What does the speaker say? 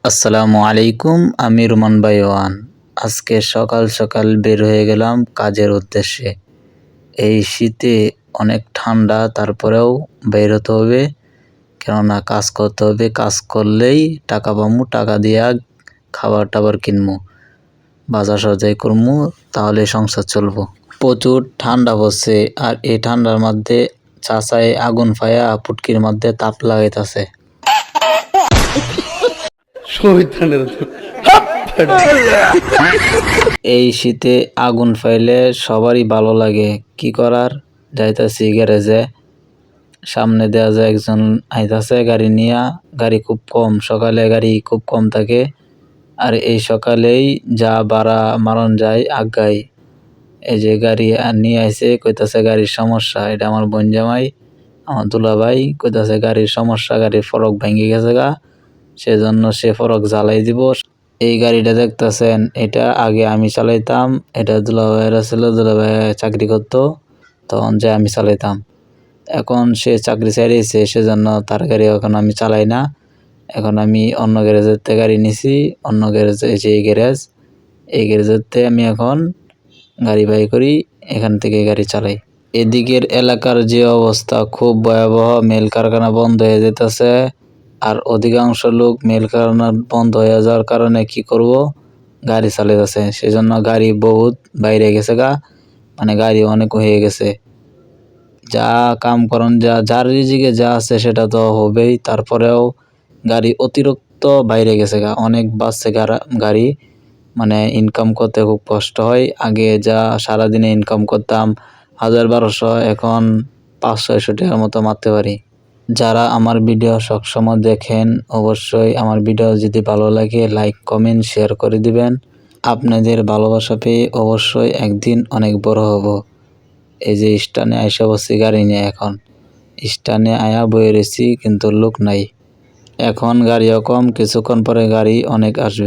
আসসালামু আলাইকুম, আমি রুমান ভাই ওয়ান। আজকে সকাল সকাল বের হয়ে গেলাম কাজের উদ্দেশ্যে। এই শীতে অনেক ঠান্ডা, তারপরেও বের হতে হবে, কেননা কাজ করতে হবে। কাজ করলেই টাকা পামু, টাকা দিয়া খাবার টাবার কিনবো, বাজার সদাই করবো, তাহলে সংসার চলবো। প্রচুর ঠান্ডা পড়ছে, আর এই ঠান্ডার মধ্যে চাচায় আগুন ফায়া পুটকির মধ্যে তাপ লাগাইতেছে। এই শীতে আগুন ফাইলে সবারই ভালো লাগে, কি করার। যাইতাছি গ্যারেজে, সামনে দেওয়া যায় একজন আইতাছে গাড়ি নিয়া। গাড়ি খুব কম, সকালে গাড়ি খুব কম থাকে, আর এই সকালেই যা ভাড়া মারণ যায় আগাই। এই যে গাড়ি নিয়ে আইছে, কইতাছে গাড়ির সমস্যা। এটা আমার বোন জামাই, আমার দুলাভাই, কইতাছে গাড়ির সমস্যা, গাড়ির ফরক ভেঙে গেছে গা, সেজন্য সে ফরক জ্বালাই দিব। এই গাড়িটা দেখতেছেন, এটা আগে আমি চালাইতাম। এটা দুলাভাইয়ের ছিল, দুলাভাই চাকরি করতো, তখন যে আমি চালাইতাম। এখন সে চাকরি ছেড়েছে, সেজন্য তার গাড়ি এখন আমি চালাই না। এখন আমি অন্য গ্যারেজের থেকে গাড়ি নিছি, অন্য গ্যারেজে, এই গ্যারেজ, এই গ্যারেজের থেকে আমি এখন গাড়ি বাই করি, এখান থেকে গাড়ি চালাই। এদিকের এলাকার যে অবস্থা খুব ভয়াবহ, মিল কারখানা বন্ধ হয়ে যেতেছে। আর অধিকাংশ লোক মিল কারখানা বন্ধ হয়ে যাওয়ার কারণে কি করব, গাড়ি চালাইতেছে। সেজন্য গাড়ি বহুত বাইরে গেছে গা, মানে গাড়ি অনেক হয়ে গেছে। যা কাম করন, যার রিজিকে যা আছে সেটা তো হবেই, তারপরেও গাড়ি অতিরিক্ত বাইরে গেছে গা, অনেক বাড়ছে গাড়ি। মানে ইনকাম করতে খুব কষ্ট হয়। আগে যা সারাদিনে ইনকাম করতাম 1000-1200, এখন 500-600 টাকার মতো মারতে পারি। যারা আমার ভিডিও সবসময় দেখেন, অবশ্যই আমার ভিডিও যদি ভালো লাগে লাইক কমেন্ট শেয়ার করে দিবেন। আপনাদের ভালোবাসা পেয়ে অবশ্যই একদিন অনেক বড় হব। এই যে স্টানে আইসা বসছি গাড়ি নিয়ে, এখন স্টানে আয়া বয়ে রয়েছি, কিন্তু লোক নাই। এখন গাড়িও কম, কিছুক্ষণ পরে গাড়ি অনেক আসবে।